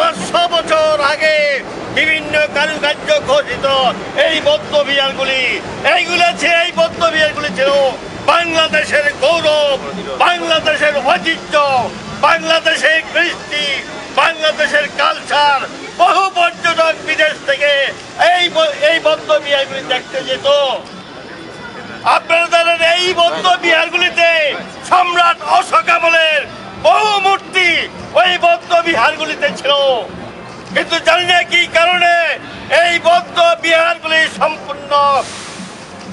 500 বছর আগে বিভিন্ন কারুকার্য ঘোষিত এই বৌদ্ধ বিহারগুলি, এই বৌদ্ধ বিহারগুলি ছিল বাংলাদেশের গৌরব, বাংলাদেশের ঐতিহ্য, বাংলাদেশের কৃষ্টি, বাংলাদেশের কালচার। বহু পর্যটক বিদেশ থেকে এই বৌদ্ধ বিহারগুলি দেখতে যেত। আপনারা জানেন এই বৌদ্ধ বিহারগুলিতে সম্রাট অশোক আমলের বহু মূর্তি ওই বৌদ্ধ বিহারগুলিতে ছিল, কিন্তু জানি না কি কারণে এই বৌদ্ধ বিহারগুলি সম্পূর্ণ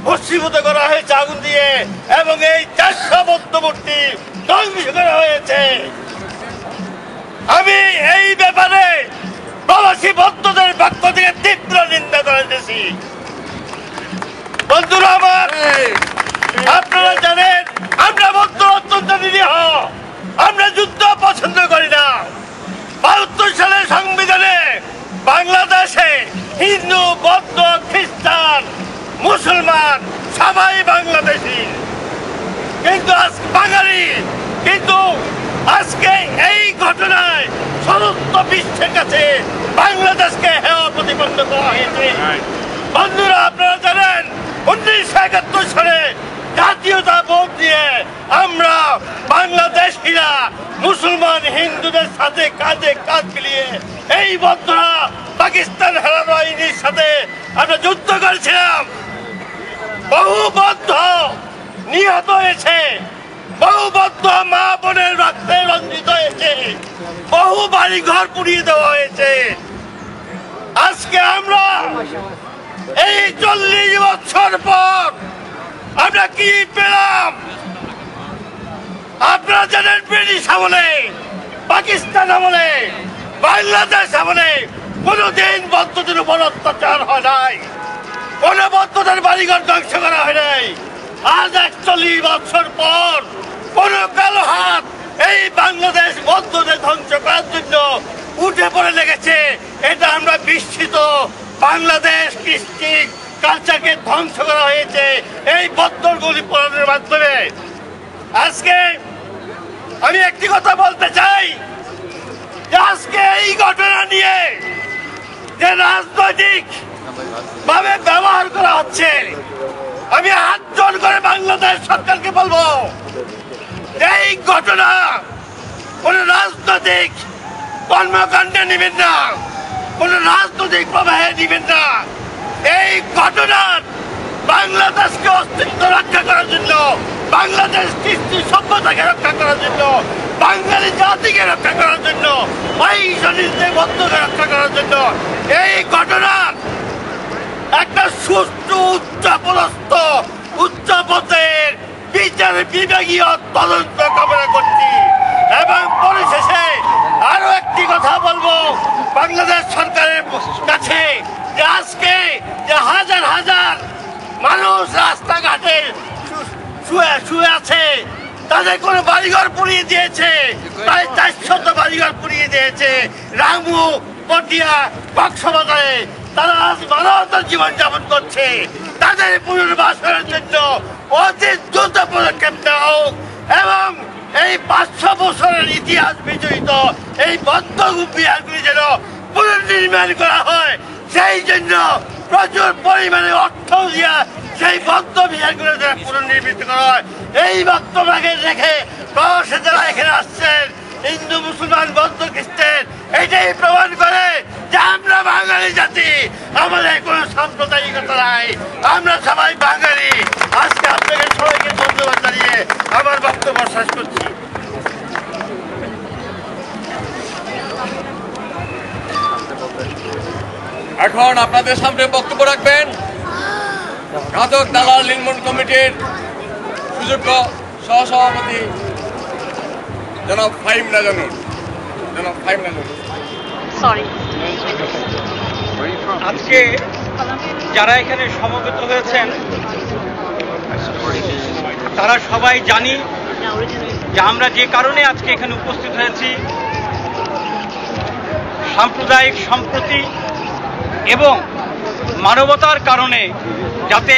ভস্মীভূত করা হয়েছে আগুন দিয়ে, এবং এই 400 বৌদ্ধ মূর্তি ধ্বংস করা হয়েছে। আমি এই ব্যাপারে প্রবাসী বৌদ্ধদের পক্ষ থেকে তীব্র নিন্দা জানাতেছি। বন্ধুরা আমার, আপনারা জানেন আমরা বৌদ্ধ অত্যন্ত নিরীহ, আমরা যুদ্ধ পছন্দ করি না। 72 সালের সংবিধানে বাংলাদেশে হিন্দু, বৌদ্ধ, খ্রিস্টান, মুসলমান সবাই বাংলাদেশী, কিন্তু বাঙালি। কিন্তু আজকে এই ঘটনায় সমস্ত বিশ্বের কাছে বাংলাদেশকে হেয় প্রতিপন্ন করা হয়েছে। বন্ধুরা আপনারা জানেন 1971 সালে জাতীয়তা ভোট দিয়ে আমরা বাংলাদেশিরা মুসলমান হিন্দুদের সাথে কাঁধে কাঁধ মিলিয়ে এই বৌদ্ধরা পাকিস্তান হারানো বাহিনীর সাথে আমরা যুদ্ধ করেছিলাম। বহু বৌদ্ধ নিহত হয়েছে, বহু বৌদ্ধ মা বোনের রক্তে রঞ্জিত হয়েছে, বহু বাড়ি ঘর পুড়িয়ে দেওয়া হয়েছে। আজকে আমরা এই 40 বছর পর আমরা কি পেলাম? আপনারা জানেন ব্রিটিশ আমলে, পাকিস্তান আমলে, বাংলাদেশ আমলে কোনদিন বৌদ্ধদের উপর অত্যাচার হয় নাই, কোন বৌদ্ধদের বাড়িঘর ধ্বংস করা হয় নাই। আজ 41 বছর পর কোন কালো হাত এই বাংলাদেশ বৌদ্ধদের ধ্বংস করার জন্য উঠে পড়ে লেগেছে, এটা আমরা বিস্মিত। বাংলাদেশ কৃষ্টি কালচারকে ধ্বংস করা হয়েছে এই বৌদ্ধগুলি পড়ানোর মাধ্যমে। আজকে আমি একটি কথা বলতে চাই যে আজকে এই ঘটনা নিয়ে যে রাজনৈতিক ভাবে ব্যবহার করা হচ্ছে, আমি হাত জোড় করে বাংলাদেশ সরকারকে বলবো এই ঘটনা কোন রাজনৈতিক কর্মকাণ্ডে নেবেন না, কোন রাজনৈতিক প্রবাহে নেবেন না। এই ঘটনার বাংলাদেশকে অস্তিত্ব রক্ষা করার জন্য, বাংলাদেশ কৃষ্টি সভ্যতাকে রক্ষা করার জন্য, বাঙালি জাতিকে রক্ষা করার জন্য, বৈষম্যকে বৌদ্ধকে রক্ষা করার জন্য এই ঘটনার একটা সুষ্ঠু উচ্চপদস্থ উচ্চপথের বিচার বিভাগীয় তদন্ত কামনা করছি। এবং পরিশেষে আরো একটি কথা বলবো বাংলাদেশ সরকারের কাছে যে আজকে যে হাজার হাজার মানুষ রাস্তাঘাটে শুয়ে আছে, তাদের কোনো বাড়িঘর পুড়িয়ে দিয়েছে, প্রায় 400 বাড়িঘর পুড়িয়ে দিয়েছে রামু, পটিয়া, কক্সবাজারে। তারা আজ মানবতার জীবনযাপন করছে, তাদের পুনর্বাসনের জন্য অতি দ্রুত পদক্ষেপ নেওয়া হোক এবং এই 500 বছরের ইতিহাস বিজড়িত এই বৌদ্ধ বিহারগুলি যেন পুনর্নির্মাণ করা হয়, সেই জন্য প্রচুর পরিমাণে অর্থ দিয়া সেই বৌদ্ধ বিহারগুলো যেন পুনর্নির্মিত করা হয়। এই বক্তব্যকে রেখে প্রবাসী যারা এখানে আসছেন, হিন্দু, মুসলমান, বৌদ্ধ, খ্রিস্টান, এটাই প্রমাণ করে যে আমরা বাঙালি জাতি, আমাদের কোনো সাম্প্রদায়িকতা নাই, আমরা সবাই বাঙালি। আজকে আপনাদের সবাইকে ধন্যবাদ জানিয়ে আমার বক্তব্য শেষ করছি। এখন আপনাদের সামনে বক্তব্য রাখবেন ঘাতক দালাল নির্মূল কমিটির সুযোগ্য সহসভাপতি জনাব ফাহিম নাজানুর। আজকে যারা এখানে সমবেত হয়েছেন তারা সবাই জানি যে আমরা যে কারণে আজকে এখানে উপস্থিত হয়েছি, সাম্প্রদায়িক সম্প্রীতি এবং মানবতার কারণে যাতে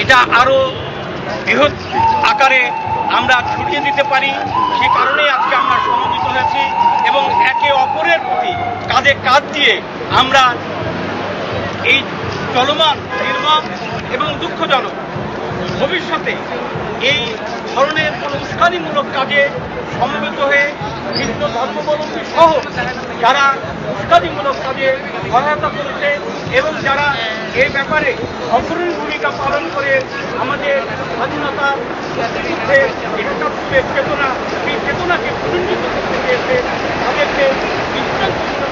এটা আরো বৃহৎ আকারে আমরা ছড়িয়ে দিতে পারি, সে কারণেই আজকে আমরা সমবেত হয়েছি এবং একে অপরের প্রতি কাঁধে কাঁধ দিয়ে আমরা এই চলমান নির্মম এবং দুঃখজনক ভবিষ্যতে এই ধরনের কোনো উস্কানিমূলক কাজে সমবেত হয়ে ভিন্ন ধর্মাবলম্বী সহ যারা উস্কানিমূলক কাজে সহায়তা করেছে এবং যারা এই ব্যাপারে অগ্রণী ভূমিকা পালন করে আমাদের স্বাধীনতার বিরুদ্ধে একাত্তরের চেতনা সেই চেতনাকে প্রতিষ্ঠিত করতে চেয়েছে তাদেরকে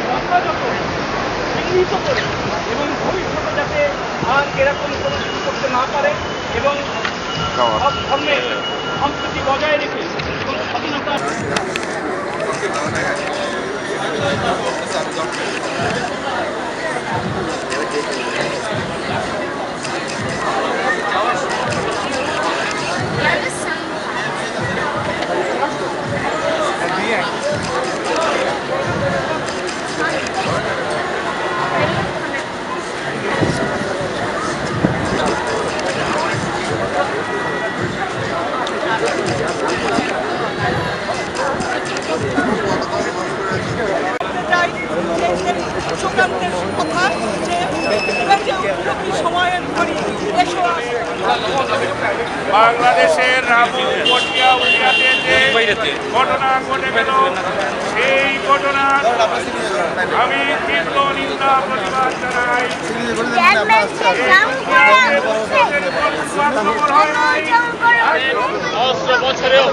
যথাযথ চিহ্নিত করে এবং ভবিষ্যতে যাতে আর এরকম কোনো কিছু করতে না পারে এবং সব ধর্মের সম্প্রীতি বজায় রেখে এবং স্বাধীনতা বাংলাদেশের রামুপটিয়া উলিয়াতে যে ঘটনা ঘটে গেল সেই ঘটনার আমি তীব্র নিন্দা প্রতিবাদ জানাই। 100 বছরেও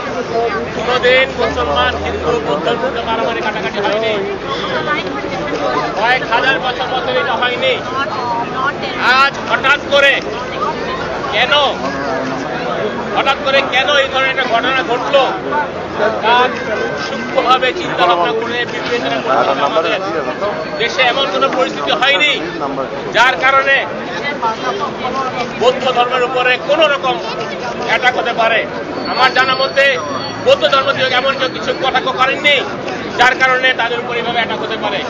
কোনোদিন মুসলমান হিন্দু বৌদ্ধের মধ্যে মারামারি কাটাকাটি হয়নি, কয়েক হাজার বছর বছর এটা হয়নি। আজ হঠাৎ করে কেন এই ধরনের একটা ঘটনা ঘটলো তার সূক্ষ্মভাবে চিন্তা ভাবনা করে বিবেচনা করতে হবে। আমাদের দেশে এমন কোনো পরিস্থিতি হয়নি যার কারণে বৌদ্ধ ধর্মের উপরে কোন রকম অ্যাটাক হতে পারে। আমার জানা মধ্যে বৌদ্ধ ধর্ম থেকে এমন কেউ কিছু কটাক্ষ করেননি যার কারণে তাদের উপর এইভাবে অ্যাটাক হতে পারে।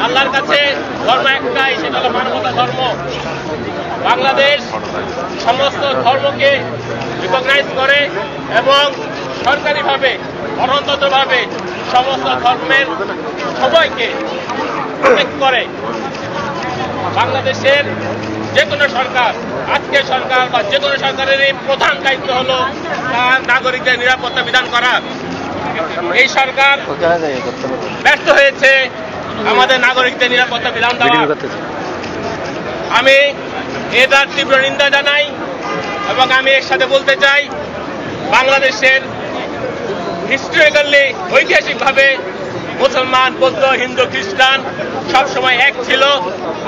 আল্লাহর কাছে ধর্ম একটাই, সেটা হলো মানবতা ধর্ম। বাংলাদেশ সমস্ত ধর্মকে রিকগনাইজ করে এবং সরকারিভাবে গণতন্ত্রভাবে সমস্ত ধর্মের সবাইকে প্রোটেক্ট করে। বাংলাদেশের যে কোনো সরকার, আজকের সরকার বা যে কোনো সরকারের এই প্রধান দায়িত্ব হলো তার নাগরিকদের নিরাপত্তা বিধান করা। এই সরকার ব্যর্থ হয়েছে আমাদের নাগরিকদের নিরাপত্তা বিধান দেওয়া। আমি এটার তীব্র নিন্দা জানাই এবং আমি এর সাথে বলতে চাই বাংলাদেশের হিস্টোরিক্যালি ঐতিহাসিকভাবে মুসলমান, বৌদ্ধ, হিন্দু, খ্রিস্টান সবসময় এক ছিল,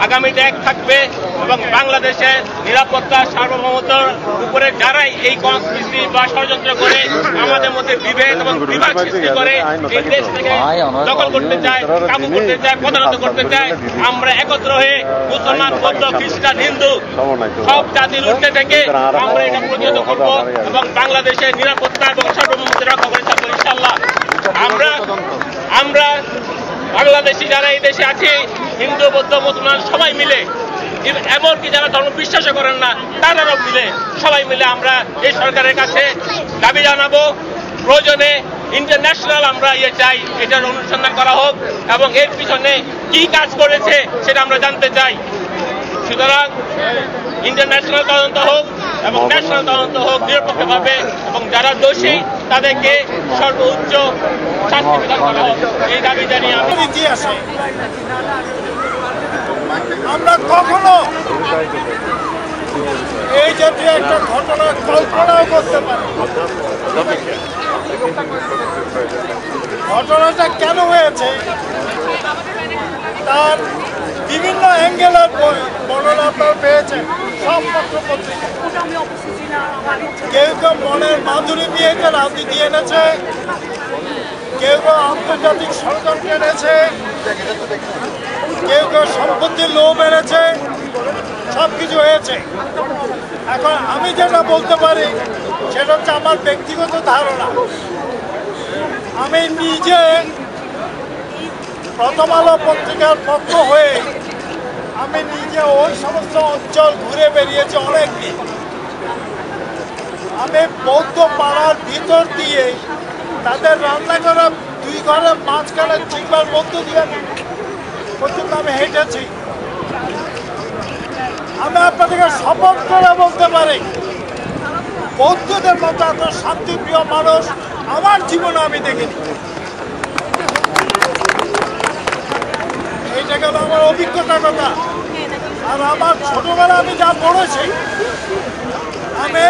আগামীতে এক থাকবে এবং বাংলাদেশের নিরাপত্তা সার্বভৌমতার উপরে যারাই এই কনস্পিরেসি বা ষড়যন্ত্র করে আমাদের মধ্যে বিভেদ এবং বিভাগ সৃষ্টি করে এই দেশ থেকে দখল করতে চায়, কাবু করতে চায়, পদানত করতে চায়, আমরা একত্র হয়ে মুসলমান, বৌদ্ধ, খ্রিস্টান, হিন্দু সব জাতির ঊর্ধ্বে থেকে আমরা এটা প্রতিহত করবো এবং বাংলাদেশের নিরাপত্তা এবং সার্বভৌমত্ব রক্ষা করে থাকবো ইনশাআল্লাহ। আমরা বাংলাদেশি যারা এই দেশে আছি, হিন্দু, বৌদ্ধ, মুসলমান সবাই মিলে, এমনকি যারা ধর্ম বিশ্বাস করেন না তারাও মিলে, সবাই মিলে আমরা এই সরকারের কাছে দাবি জানাবো প্রয়োজনে ইন্টারন্যাশনাল আমরা চাই এটার অনুসন্ধান করা হোক এবং এর পিছনে কি কাজ করেছে সেটা আমরা জানতে চাই। সুতরাং ইন্টারন্যাশনাল তদন্ত হোক এবং ন্যাশনাল তদন্ত হোক নিরপেক্ষভাবে এবং যারা দোষী তাদেরকে সর্বোচ্চ শাস্তি বিধান করা হোক, এই দাবি জানিয়ে ইতিহাসে আমরা কখনো এই জাতীয় একটা ঘটনা কল্পনাও করতে পারি। ঘটনাটা কেন হয়েছে তার বিভিন্ন অ্যাঙ্গেলের বর্ণনা আপনারা পেয়েছেন সব পত্রপত্রিকা। কেউ কেউ মনের মাধুরী বিয়েকে রাজনীতি এনেছে, কেউ কেউ আন্তর্জাতিক ষড়যন্ত্র এনেছে, কেউ কেউ সম্পত্তির লোভ এনেছে, সব কিছু হয়েছে। এখন আমি যেটা বলতে পারি সেটা হচ্ছে আমার ব্যক্তিগত ধারণা। আমি নিজে প্রথম আলো পত্রিকার পক্ষ হয়ে আমি নিজে ওই সমস্ত অঞ্চল ঘুরে বেরিয়েছি অনেক দিন। আমি বৌদ্ধ পাড়ার ভিতর দিয়ে তাদের রান্না করা দুই ঘরের মাঝখানে চিনবার মধ্য দিয়ে পর্যন্ত আমি হেঁটেছি। আমি আপনাদেরকে শপথ করে বলতে পারি, বৌদ্ধদের মতো এত শান্তিপ্রিয় মানুষ আমার জীবনে আমি দেখিনি। এইটা গেল আমার অভিজ্ঞতার কথা। আর আমার ছোটবেলা আমি যা পড়েছি, আমি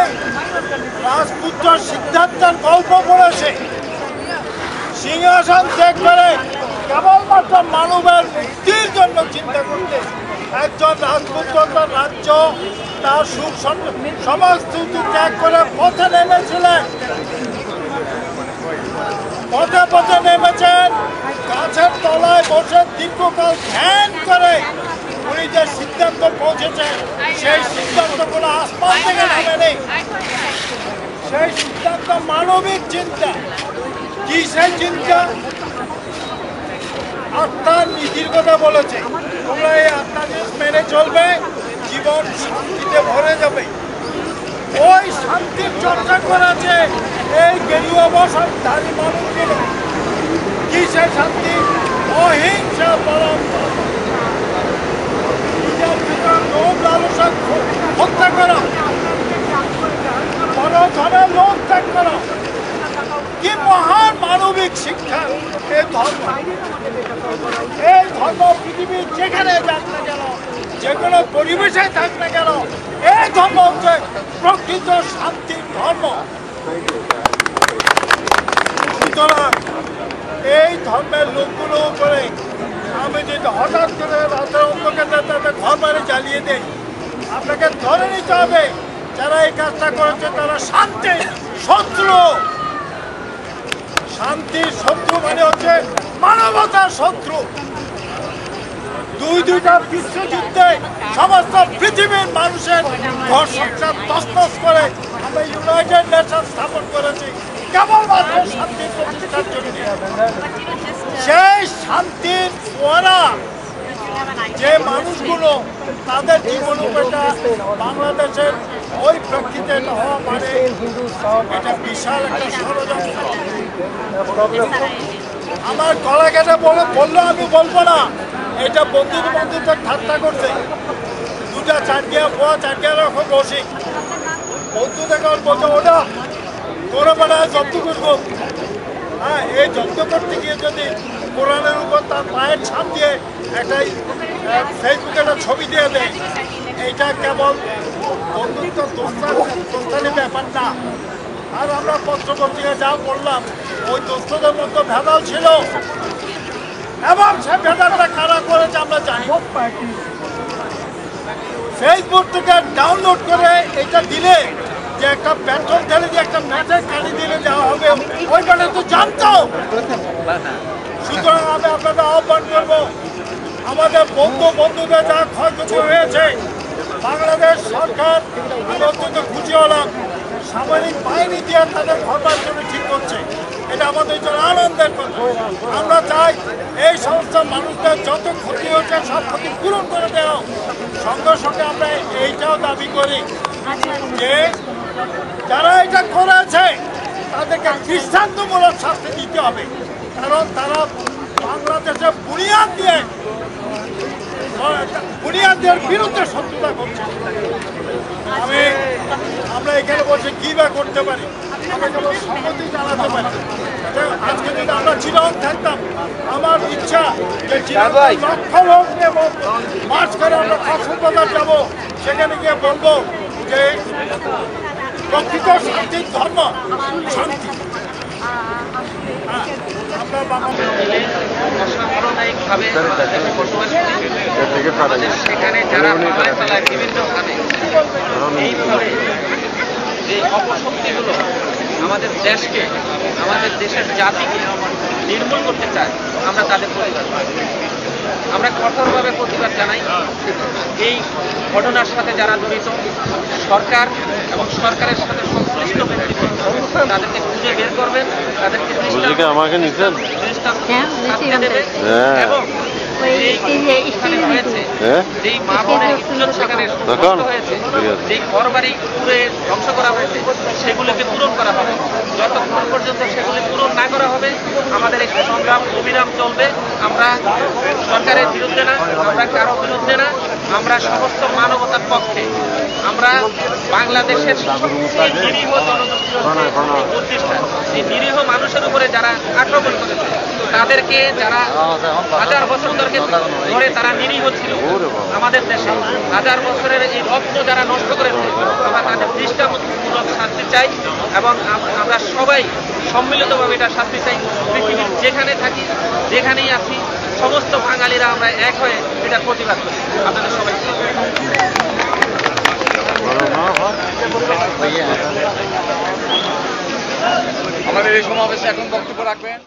রাজপুত্র সিদ্ধার্থের গল্প পড়েছি। সিংহাসন ত্যাগ করে কেবলমাত্র মানবের মুক্তির জন্য চিন্তা করতে একজন রাজপুত্র তার রাজ্য, তার সুখ সমাজস্থিতি ত্যাগ করে পথে নেমেছিলেন। পথে পথে নেমেছেন, গাছের তলায় বসে দীর্ঘকাল ধ্যান করে উনি যে সিদ্ধান্ত পৌঁছেছেন, সেই সিদ্ধান্ত কোনো আসমান থেকে নামেনি। সেই সিদ্ধান্ত মানবিক চিন্তা। কি সেই চিন্তা? আত্মার নীতির কথা বলেছে, তোমরা এই আত্মা জিনিস মেনে চলবে, জীবন শান্তিতে ভরে যাবে। ওই শান্তির চর্চা করেছে এই গেরুয়া বসনধারী মানুষগুলো। কি সেই শান্তি? অহিংসা পরম্পরা। নিজের ভিতর লোভ লালসা হত্যা করো, পরধনের লোভ ত্যাগ করো। কি মহান মানবিক শিক্ষা এই ধর্ম! এই ধর্ম পৃথিবীর যেখানে যাক না কেন, যে কোনো পরিবেশে থাক না কেন, এই ধর্ম হচ্ছে প্রকৃত শান্তির ধর্ম। সুতরাং এই ধর্মের লোকগুলো উপরে আমি যদি হঠাৎ করে রাতের অন্ধকারে তাদের ঘর বাড়ি জ্বালিয়ে দেই, আপনাকে ধরে নিতে হবে যারা এই কাজটা করেছে তারা শান্তির শত্রু। শান্তির শত্রু মানে হচ্ছে মানবতার শত্রু। দুইটা বিশ্বযুদ্ধে সমস্ত পৃথিবীর মানুষের ঘর সংসার তছনছ করে আমরা ইউনাইটেড নেশন স্থাপন করেছি কেবলমাত্র শান্তির প্রতিষ্ঠার জন্য। সেই শান্তির ওরা যে মানুষগুলো তাদের জীবন উপেটা বাংলাদেশের ওই প্রেক্ষিতে হওয়া মানে এটা বিশাল একটা ষড়যন্ত্র। আমার গলা কেটে বললো আমি বলবো না, এটা বন্ধুত্ব ঠাট্টা করছে। দুটা চারটিয়া পোয়া চারটিয়া রকম বসি বন্ধু থেকে বলছে ওটা কোনো বেলা জব্দ করবো। হ্যাঁ, এই জব্দ করতে গিয়ে যদি কোরআনের উপর তার পায়ের ছাপ দিয়ে একটা ফেসবুকে একটা ছবি দিয়ে দেয়, এইটা কেবল বন্ধুত্ব দোস্তানি ব্যাপার না। আর আমরা পত্রপত্রিকায় যা বললাম, ওই দোস্তদের মধ্যে ভেদাল ছিল এবং সে ভেদালটা কারা করেছে আমরা জানি। ফেসবুক থেকে ডাউনলোড করে এটা দিলে যে একটা পেট্রোল ঢেলে দিয়ে একটা ম্যাচের কাটি দিলে যাওয়া হবে, ওই মানে তো জানতো। সুতরাং আমি আপনাদের আহ্বান করবো, আমাদের বন্ধুদের যা ক্ষয়ক্ষতি হয়েছে, বাংলাদেশ সরকার আমি অত্যন্ত খুশি হলাম সামরিক বাহিনী দিয়ে তাদের ঘরবার জন্য ঠিক করছে। এটা আমাদের জন্য আনন্দের কথা। আমরা চাই এই সমস্ত মানুষদের যত ক্ষতি হয়েছে সব ক্ষতি পূরণ করে দেওয়া। সঙ্গে সঙ্গে আমরা এইটাও দাবি করি যে যারা এটা করেছে তাদেরকে দৃষ্টান্তমূলক শাস্তি দিতে হবে, কারণ তারা বাংলাদেশের বুনিয়াদের বিরুদ্ধে শত্রুতা করছে। আমরা এখানে বসে কি বা করতে পারি? আমরা কেবল সম্মতি জানাতে পারি। আজকে যদি আমরা চিরং থাকতাম, আমার ইচ্ছা যে লক্ষ লোক নিয়ে মার্চ করে আমরা কক্সবাজার যাবো, সেখানে গিয়ে বলবো যে প্রকৃত শান্তির ধর্ম শান্তি। আমরা অসাম্প্রদায়িকভাবে বসবাস করি, সেখানে যারা বিভিন্নভাবে এইভাবে যে অপশক্তিগুলো আমাদের দেশকে, আমাদের দেশের জাতিকে নির্মূল করতে চায়, আমরা তাদের প্রতিবাদ করি। আমরা কঠোরভাবে প্রতিবাদ জানাই। এই ঘটনার সাথে যারা জড়িত, সরকার এবং সরকারের সাথে সংশ্লিষ্ট ব্যক্তিবর্গ তাদেরকে খুঁজে বের করবেন, তাদেরকে আমাকে নিচ্ছেন এবং যেখানে হয়েছে, যেই মা বোনের ইজ্জত সেখানে নষ্ট হয়েছে, যেই ঘর বাড়ি পুড়ে ধ্বংস করা হয়েছে, সেগুলোকে পূরণ করা হবে। যতক্ষণ পর্যন্ত সেগুলি পূরণ না করা হবে আমাদের এই সংগ্রাম অবিরাম চলবে। আমরা সরকারের বিরুদ্ধে না, আমরা কারো বিরুদ্ধে না, আমরা সমস্ত মানবতার পক্ষে। আমরা বাংলাদেশের এই নিরীহ জনগোষ্ঠী প্রতিষ্ঠান, এই নিরীহ মানুষের উপরে যারা আক্রমণ করেছে, তাদেরকে যারা হাজার বছর ধরে তারা নিরীহ ছিল আমাদের দেশে, হাজার বছরের এই রত্ন যারা নষ্ট করেছে, আমরা তাদের দৃষ্টান্তমূলক শাস্তি চাই এবং আমরা সবাই সম্মিলিতভাবে এটা শাস্তি চাই। পৃথিবীর যেখানে থাকি, যেখানেই আছি, সমস্ত বাঙালিরা আমরা এক হয়ে এটার প্রতিবাদ করি। আপনাদের সবাই আমাদের এই সমাবেশে এখন বক্তব্য রাখবেন